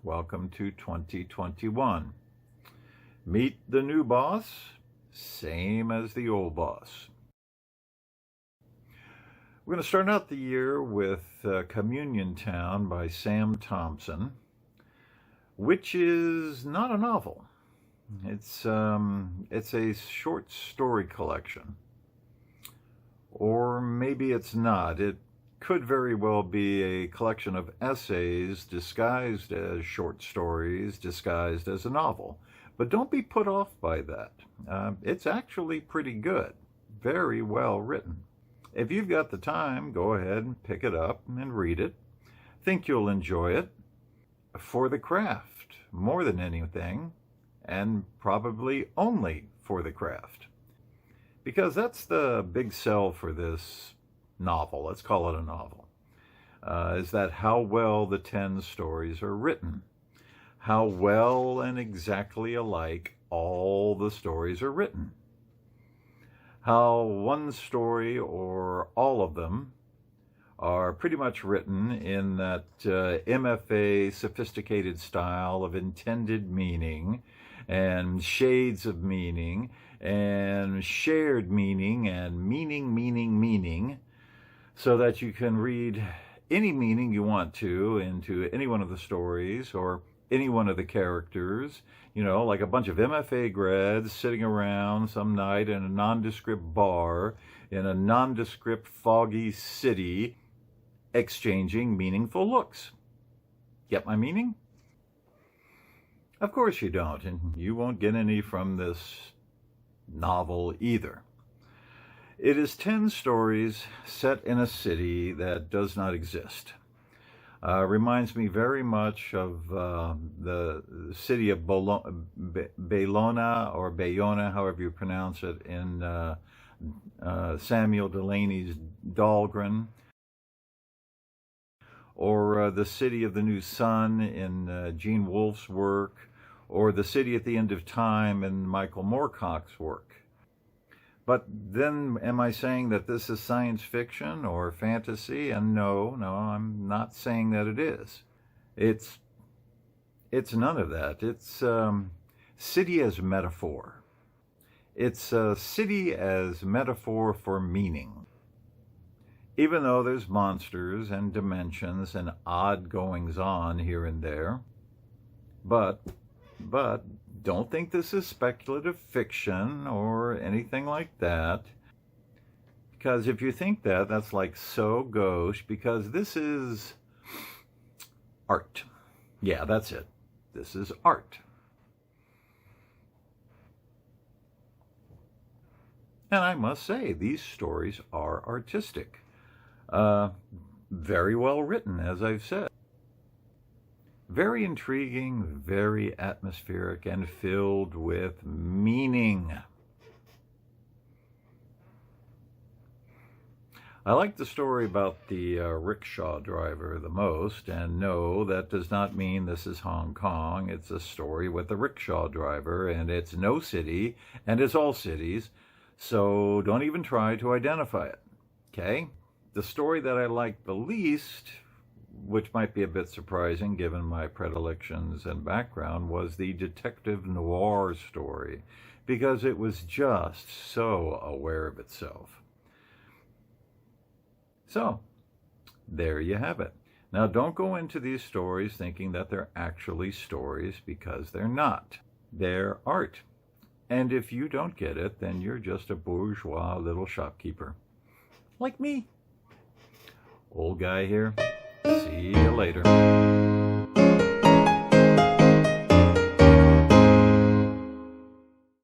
Welcome to 2021. Meet the new boss, same as the old boss. We're going to start out the year with Communion Town by Sam Thompson, which is not a novel. It's a short story collection. Or maybe it's not. It could very well be a collection of essays disguised as short stories, disguised as a novel. But don't be put off by that. It's actually pretty good. Very well written. If you've got the time, go ahead and pick it up and read it. Think you'll enjoy it. For the craft, more than anything, and probably only for the craft. Because that's the big sell for this novel, let's call it a novel, is that how well the 10 stories are written. How well and exactly alike all the stories are written. How one story or all of them are pretty much written in that MFA sophisticated style of intended meaning and shades of meaning and shared meaning and meaning, so that you can read any meaning you want to into any one of the stories or any one of the characters, like a bunch of MFA grads sitting around some night in a nondescript bar in a nondescript foggy city exchanging meaningful looks. Get my meaning? Of course you don't, and you won't get any from this novel either. It is 10 stories set in a city that does not exist. Reminds me very much of the city of Bellona, or Bayona, however you pronounce it, in Samuel Delany's Dahlgren, or the city of the new sun in Gene Wolfe's work, or the city at the end of time in Michael Moorcock's work. But then, am I saying that this is science fiction or fantasy? And no, I'm not saying that it is. It's none of that. It's city as metaphor. It's city as metaphor for meaning. Even though there's monsters and dimensions and odd goings-on here and there. But don't think this is speculative fiction or anything like that. Because if you think that, that's like so gauche, because this is art. Yeah, that's it. This is art. And I must say, these stories are artistic. Very well written, as I've said. Very intriguing, very atmospheric, and filled with meaning. I like the story about the rickshaw driver the most, and no, that does not mean this is Hong Kong. It's a story with a rickshaw driver, and it's no city, and it's all cities, so don't even try to identify it, okay? The story that I like the least, which might be a bit surprising given my predilections and background, was the detective noir story, because it was just so aware of itself. So, there you have it. Now, don't go into these stories thinking that they're actually stories, because they're not. They're art. And if you don't get it, then you're just a bourgeois little shopkeeper. Like me. Old guy here. See you later.